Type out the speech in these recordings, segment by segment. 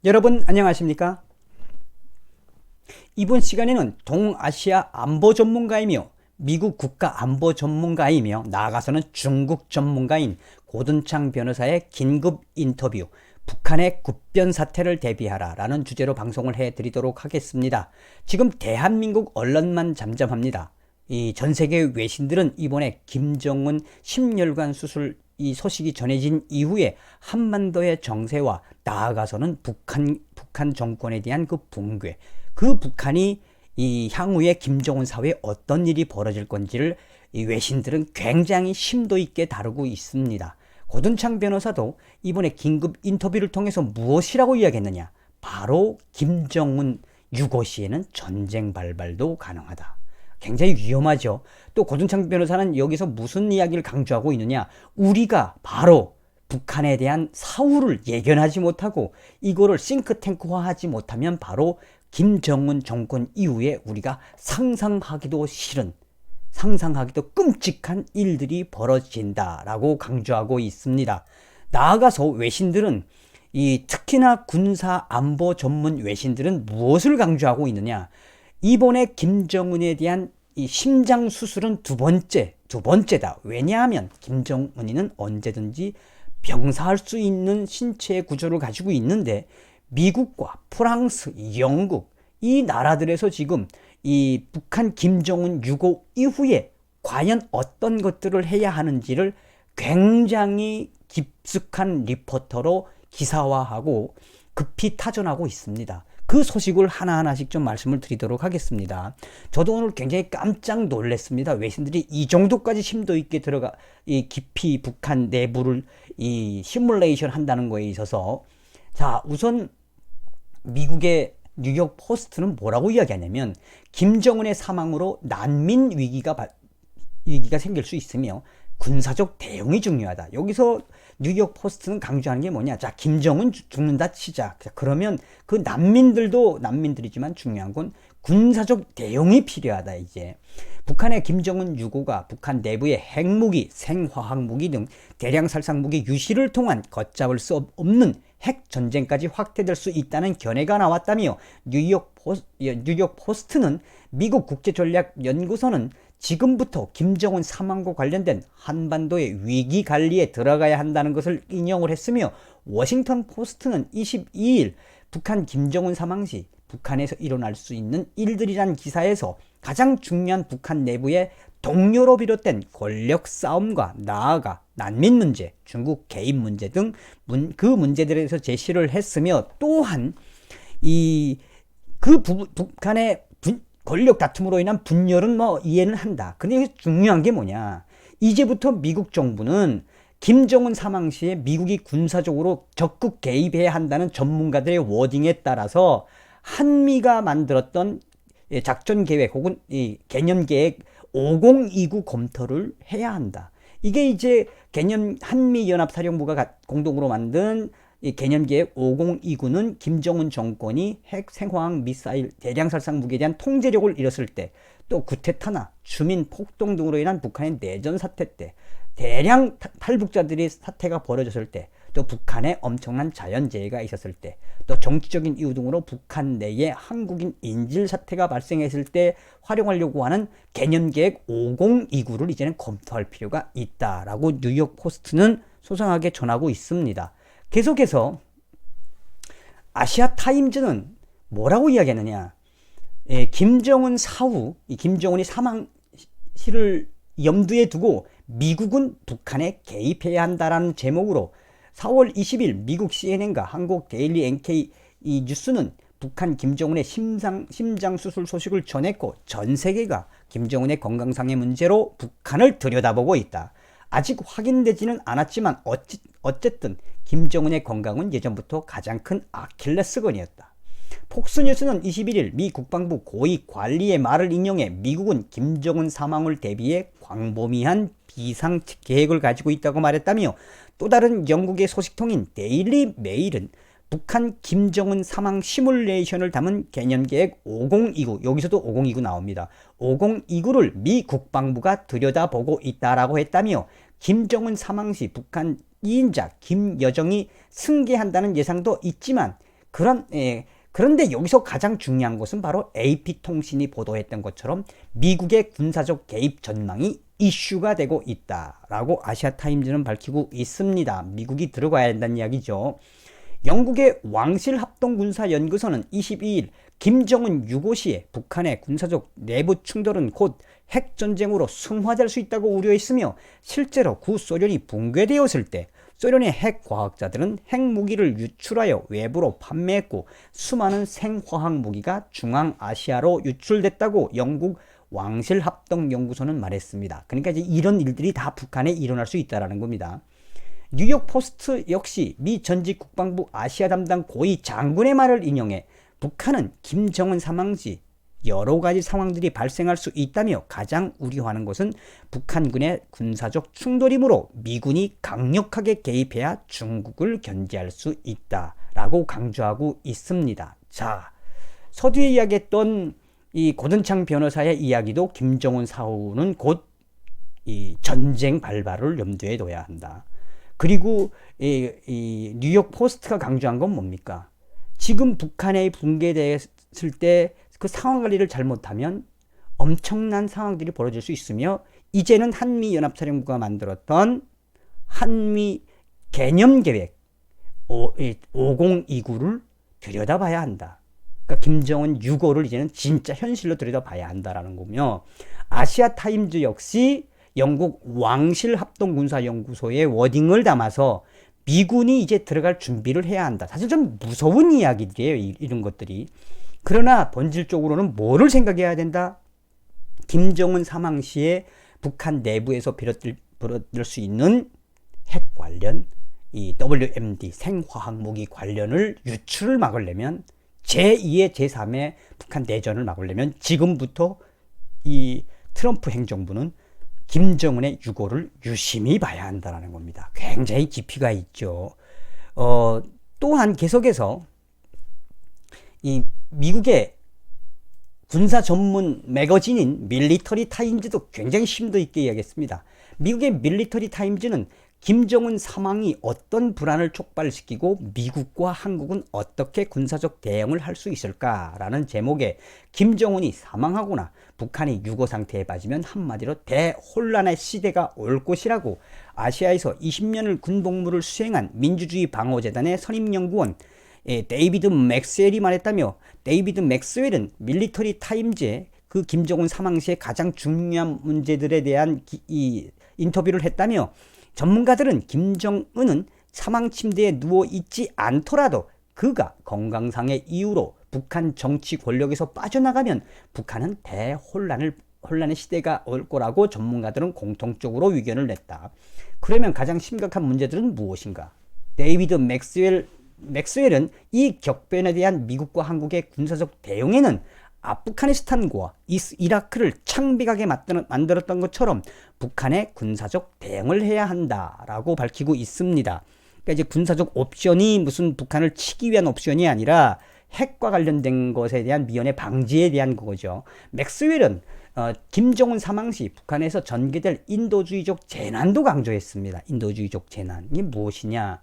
여러분 안녕하십니까? 이번 시간에는 동아시아 안보 전문가이며 미국 국가 안보 전문가이며 나아가서는 중국 전문가인 고든창 변호사의 긴급 인터뷰 북한의 국변 사태를 대비하라 라는 주제로 방송을 해드리도록 하겠습니다. 지금 대한민국 언론만 잠잠합니다. 이 전 세계 외신들은 이번에 김정은 심혈관 수술 이 소식이 전해진 이후에 한반도의 정세와 나아가서는 북한 정권에 대한 그 붕괴, 그 북한이 이 향후에 김정은 사회에 어떤 일이 벌어질 건지를 이 외신들은 굉장히 심도 있게 다루고 있습니다. 고든창 변호사도 이번에 긴급 인터뷰를 통해서 무엇이라고 이야기했느냐? 바로 김정은 유고 시에는 전쟁 발발도 가능하다. 굉장히 위험하죠. 또 고든창 변호사는 여기서 무슨 이야기를 강조하고 있느냐? 우리가 바로 북한에 대한 사후를 예견하지 못하고 이거를 싱크탱크화하지 못하면 바로 김정은 정권 이후에 우리가 상상하기도 싫은, 상상하기도 끔찍한 일들이 벌어진다라고 강조하고 있습니다. 나아가서 외신들은 특히나 군사 안보 전문 외신들은 무엇을 강조하고 있느냐? 이번에 김정은에 대한 이 심장 수술은 두 번째다. 왜냐하면 김정은이는 언제든지 병사할 수 있는 신체 구조를 가지고 있는데 미국과 프랑스, 영국 이 나라들에서 지금 이 북한 김정은 유고 이후에 과연 어떤 것들을 해야 하는지를 굉장히 깊숙한 리포터로 기사화하고 급히 타전하고 있습니다. 그 소식을 하나하나씩 좀 말씀을 드리도록 하겠습니다. 저도 오늘 굉장히 깜짝 놀랐습니다. 외신들이 이 정도까지 심도 있게 들어가 깊이 북한 내부를 시뮬레이션 한다는 거에 있어서, 자, 우선 미국의 뉴욕 포스트는 뭐라고 이야기하냐면 김정은의 사망으로 난민 위기가 생길 수 있으며 군사적 대응이 중요하다. 여기서 뉴욕 포스트는 강조하는 게 뭐냐? 자, 김정은 죽는다 치자. 그러면 그 난민들이지만 중요한 건 군사적 대응이 필요하다. 이제 북한의 김정은 유고가 북한 내부의 핵무기, 생화학무기 등 대량 살상무기 유실을 통한 걷잡을 수 없는 핵 전쟁까지 확대될 수 있다는 견해가 나왔다며 뉴욕 포스트는 미국 국제전략연구소는 지금부터 김정은 사망과 관련된 한반도의 위기 관리에 들어가야 한다는 것을 인용을 했으며, 워싱턴 포스트는 22일 북한 김정은 사망 시 북한에서 일어날 수 있는 일들이란 기사에서 가장 중요한 북한 내부의 동료로 비롯된 권력 싸움과 나아가 난민 문제, 중국 개입 문제 등 그 문제들에 대해서 제시를 했으며, 또한 북한의 권력 다툼으로 인한 분열은 이해는 한다. 근데 여기 중요한 게 뭐냐? 이제부터 미국 정부는 김정은 사망 시에 미국이 군사적으로 적극 개입해야 한다는 전문가들의 워딩에 따라서 한미가 만들었던 작전 계획 혹은 개념 계획 5029 검토를 해야 한다. 이게 이제 한미연합사령부가 공동으로 만든 이 개념계획 5029는 김정은 정권이 핵, 생화학, 미사일, 대량살상 무기에 대한 통제력을 잃었을 때, 또 쿠데타나 주민 폭동 등으로 인한 북한의 내전 사태 때, 대량 탈북자들의 사태가 벌어졌을 때, 또 북한에 엄청난 자연재해가 있었을 때, 또 정치적인 이유 등으로 북한 내에 한국인 인질 사태가 발생했을 때 활용하려고 하는 개념계획 5029를 이제는 검토할 필요가 있다라고 뉴욕 포스트는 소상하게 전하고 있습니다. 계속해서 아시아 타임즈는 뭐라고 이야기하느냐? 김정은 사후, 김정은이 사망 시를 염두에 두고 미국은 북한에 개입해야 한다라는 제목으로 4월 20일 미국 CNN과 한국 데일리 NK 뉴스는 북한 김정은의 심장 수술 소식을 전했고, 전 세계가 김정은의 건강상의 문제로 북한을 들여다보고 있다. 아직 확인되지는 않았지만 어쨌든 김정은의 건강은 예전부터 가장 큰 아킬레스건이었다. 폭스뉴스는 21일 미 국방부 고위 관리의 말을 인용해 미국은 김정은 사망을 대비해 광범위한 비상 계획을 가지고 있다고 말했다며, 또 다른 영국의 소식통인 데일리 메일은 북한 김정은 사망 시뮬레이션을 담은 개념계획 5029, 여기서도 5029 나옵니다. 5029를 미 국방부가 들여다보고 있다라고 했다며, 김정은 사망 시 북한 2인자 김여정이 승계한다는 예상도 있지만 그런데 여기서 가장 중요한 것은 바로 AP통신이 보도했던 것처럼 미국의 군사적 개입 전망이 이슈가 되고 있다라고 아시아타임즈는 밝히고 있습니다. 미국이 들어가야 한다는 이야기죠. 영국의 왕실합동군사연구소는 22일 김정은 유고 시에 북한의 군사적 내부 충돌은 곧 핵전쟁으로 승화될 수 있다고 우려했으며, 실제로 구소련이 붕괴되었을 때 소련의 핵과학자들은 핵무기를 유출하여 외부로 판매했고 수많은 생화학 무기가 중앙아시아로 유출됐다고 영국 왕실합동연구소는 말했습니다. 그러니까 이제 이런 일들이 다 북한에 일어날 수 있다는 겁니다. 뉴욕 포스트 역시 미 전직 국방부 아시아 담당 고위 장군의 말을 인용해 북한은 김정은 사망 시 여러 가지 상황들이 발생할 수 있다며 가장 우려하는 것은 북한군의 군사적 충돌이므로 미군이 강력하게 개입해야 중국을 견제할 수 있다라고 강조하고 있습니다. 자, 서두에 이야기했던 이 고든창 변호사의 이야기도 김정은 사후는 곧 이 전쟁 발발을 염두에 둬야 한다. 그리고 이 뉴욕 포스트가 강조한 건 뭡니까? 지금 북한이 붕괴됐을 때 그 상황 관리를 잘못하면 엄청난 상황들이 벌어질 수 있으며, 이제는 한미연합사령부가 만들었던 한미 개념계획 5029를 들여다봐야 한다. 그러니까 김정은 유고를 이제는 진짜 현실로 들여다봐야 한다라는 거며, 아시아타임즈 역시 영국 왕실합동군사연구소의 워딩을 담아서 미군이 이제 들어갈 준비를 해야 한다. 사실 좀 무서운 이야기들이에요, 이런 것들이. 그러나 본질적으로는 뭐를 생각해야 된다? 김정은 사망 시에 북한 내부에서 벌어질 수 있는 핵 관련, 이 WMD 생화학 무기 관련을 유출을 막으려면, 제2의 제3의 북한 내전을 막으려면 지금부터 이 트럼프 행정부는 김정은의 유고를 유심히 봐야 한다는 겁니다. 굉장히 깊이가 있죠. 또한 계속해서 이 미국의 군사 전문 매거진인 밀리터리 타임즈도 굉장히 심도 있게 이야기했습니다. 미국의 밀리터리 타임즈는 김정은 사망이 어떤 불안을 촉발시키고 미국과 한국은 어떻게 군사적 대응을 할 수 있을까라는 제목에 김정은이 사망하거나 북한이 유고 상태에 빠지면 한마디로 대혼란의 시대가 올 것이라고 아시아에서 20년을 군복무를 수행한 민주주의 방어재단의 선임연구원 데이비드 맥스웰이 말했다며, 데이비드 맥스웰은 밀리터리 타임즈에 그 김정은 사망 시에 가장 중요한 문제들에 대한 인터뷰를 했다며, 전문가들은 김정은은 사망 침대에 누워 있지 않더라도 그가 건강상의 이유로 북한 정치 권력에서 빠져나가면 북한은 대혼란의 시대가 올 거라고 전문가들은 공통적으로 의견을 냈다. 그러면 가장 심각한 문제들은 무엇인가? 데이비드 맥스웰은 이 격변에 대한 미국과 한국의 군사적 대응에는 아프가니스탄과 이라크를 창백하게 만들었던 것처럼 북한의 군사적 대응을 해야 한다라고 밝히고 있습니다. 그러니까 이제 군사적 옵션이 무슨 북한을 치기 위한 옵션이 아니라 핵과 관련된 것에 대한 미연의 방지에 대한 거죠. 맥스웰은 김정은 사망 시 북한에서 전개될 인도주의적 재난도 강조했습니다. 인도주의적 재난. 이게 무엇이냐?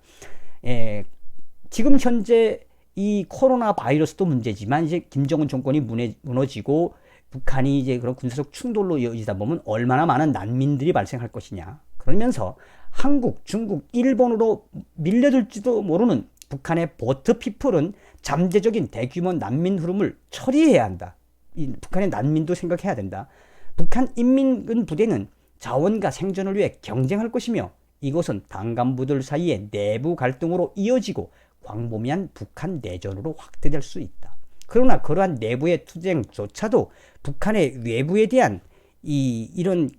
지금 현재 이 코로나 바이러스도 문제지만 이제 김정은 정권이 무너지고 북한이 이제 그런 군사적 충돌로 이어지다 보면 얼마나 많은 난민들이 발생할 것이냐. 그러면서 한국, 중국, 일본으로 밀려들지도 모르는 북한의 보트 피플은 잠재적인 대규모 난민 흐름을 처리해야 한다. 이 북한의 난민도 생각해야 된다. 북한 인민군 부대는 자원과 생존을 위해 경쟁할 것이며, 이것은 당 간부들 사이의 내부 갈등으로 이어지고 광범위한 북한 내전으로 확대될 수 있다. 그러나 그러한 내부의 투쟁조차도 북한의 외부에 대한 이런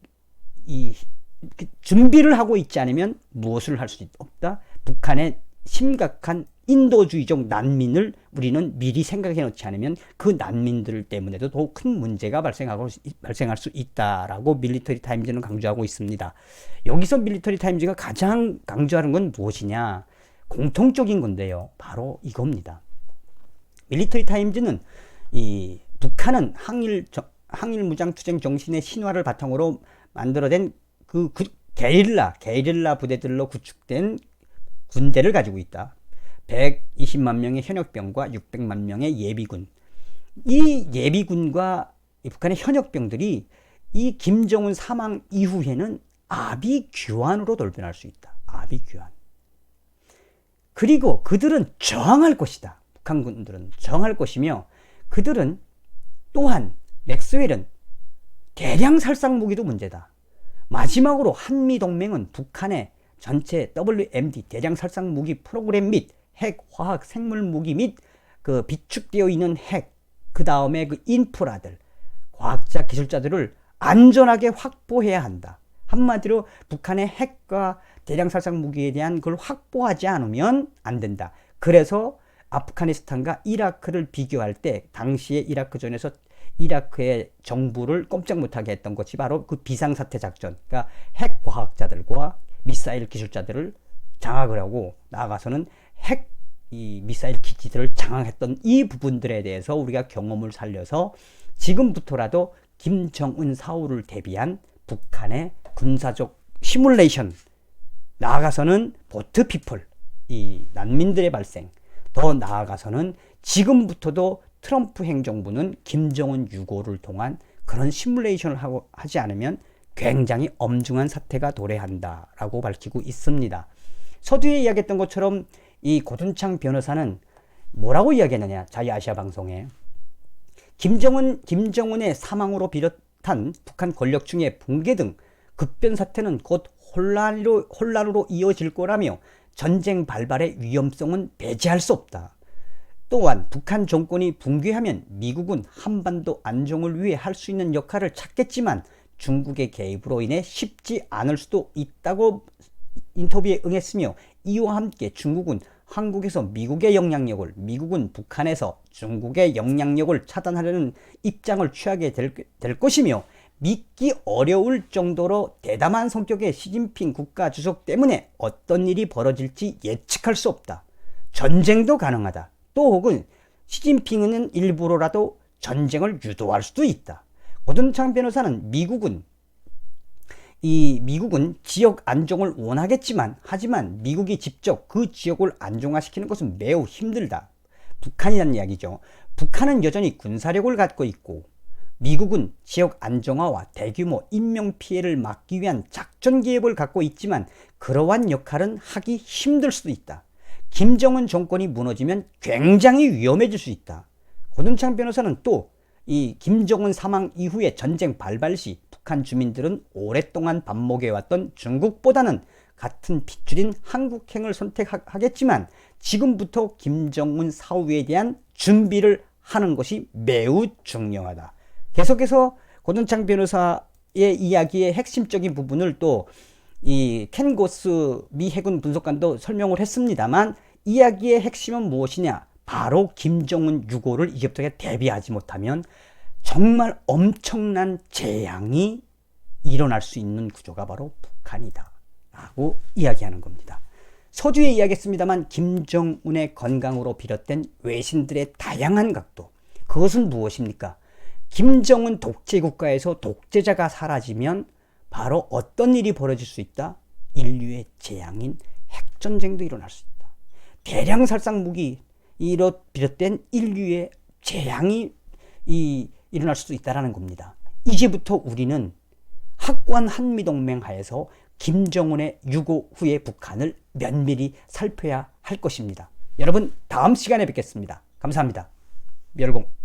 준비를 하고 있지 않으면 무엇을 할 수 없다. 북한의 심각한 인도주의적 난민을 우리는 미리 생각해 놓지 않으면 그 난민들 때문에도 더 큰 문제가 발생할 수 있다라고 밀리터리 타임즈는 강조하고 있습니다. 여기서 밀리터리 타임즈가 가장 강조하는 건 무엇이냐? 공통적인 건데요. 바로 이겁니다. 밀리터리 타임즈는 이 북한은 항일 무장투쟁 정신의 신화를 바탕으로 만들어낸 그 게릴라 부대들로 구축된 군대를 가지고 있다. 120만 명의 현역병과 600만 명의 예비군. 이 예비군과 이 북한의 현역병들이 이 김정은 사망 이후에는 아비규환으로 돌변할 수 있다. 아비규환. 그리고 그들은 저항할 것이다. 북한군들은 저항할 것이며, 그들은 또한 맥스웰은 대량 살상 무기도 문제다. 마지막으로 한미동맹은 북한의 전체 WMD 대량 살상 무기 프로그램 및 핵, 화학, 생물 무기 및 그 비축되어 있는 핵, 그 다음에 그 인프라들, 과학자, 기술자들을 안전하게 확보해야 한다. 한마디로 북한의 핵과 대량 살상 무기에 대한 걸 확보하지 않으면 안 된다. 그래서 아프가니스탄과 이라크를 비교할 때 당시에 이라크전에서 이라크의 정부를 꼼짝 못하게 했던 것이 바로 그 비상사태 작전, 그러니까 핵 과학자들과 미사일 기술자들을 장악을 하고 나아가서는 이 미사일 기지들을 장악했던 이 부분들에 대해서 우리가 경험을 살려서 지금부터라도 김정은 사후를 대비한 북한의 군사적 시뮬레이션, 나아가서는 보트피플, 이 난민들의 발생, 더 나아가서는 지금부터도 트럼프 행정부는 김정은 유고를 통한 그런 시뮬레이션을 하지 않으면 굉장히 엄중한 사태가 도래한다라고 밝히고 있습니다. 서두에 이야기했던 것처럼 이 고든창 변호사는 뭐라고 이야기했느냐, 자유아시아 방송에 김정은의 사망으로 비롯한 북한 권력층의 붕괴 등 급변 사태는 곧 혼란으로 이어질 거라며 전쟁 발발의 위험성은 배제할 수 없다. 또한 북한 정권이 붕괴하면 미국은 한반도 안정을 위해 할 수 있는 역할을 찾겠지만 중국의 개입으로 인해 쉽지 않을 수도 있다고 인터뷰에 응했으며, 이와 함께 중국은 한국에서 미국의 영향력을, 미국은 북한에서 중국의 영향력을 차단하려는 입장을 취하게 될 것이며, 믿기 어려울 정도로 대담한 성격의 시진핑 국가주석 때문에 어떤 일이 벌어질지 예측할 수 없다. 전쟁도 가능하다. 또 혹은 시진핑은 일부러라도 전쟁을 유도할 수도 있다. 고든창 변호사는 미국은 지역 안정을 원하겠지만, 하지만 미국이 직접 그 지역을 안정화시키는 것은 매우 힘들다. 북한이라는 이야기죠. 북한은 여전히 군사력을 갖고 있고, 미국은 지역 안정화와 대규모 인명피해를 막기 위한 작전 계획을 갖고 있지만 그러한 역할은 하기 힘들 수도 있다. 김정은 정권이 무너지면 굉장히 위험해질 수 있다. 고든창 변호사는 또 이 김정은 사망 이후에 전쟁 발발 시 북한 주민들은 오랫동안 반목해왔던 중국보다는 같은 핏줄인 한국행을 선택하겠지만 지금부터 김정은 사후에 대한 준비를 하는 것이 매우 중요하다. 계속해서 고든창 변호사의 이야기의 핵심적인 부분을 또 이 켄 고스 미 해군 분석관도 설명을 했습니다만, 이야기의 핵심은 무엇이냐? 바로 김정은 유고를 이제부터 대비하지 못하면 정말 엄청난 재앙이 일어날 수 있는 구조가 바로 북한이다 라고 이야기하는 겁니다. 서두에 이야기했습니다만 김정은의 건강으로 비롯된 외신들의 다양한 각도, 그것은 무엇입니까? 김정은 독재국가에서 독재자가 사라지면 바로 어떤 일이 벌어질 수 있다? 인류의 재앙인 핵전쟁도 일어날 수 있다. 대량 살상 무기로 비롯된 인류의 재앙이 일어날 수도 있다는 겁니다. 이제부터 우리는 확고한 한미동맹 하에서 김정은의 유고 후의 북한을 면밀히 살펴야 할 것입니다. 여러분, 다음 시간에 뵙겠습니다. 감사합니다. 멸공.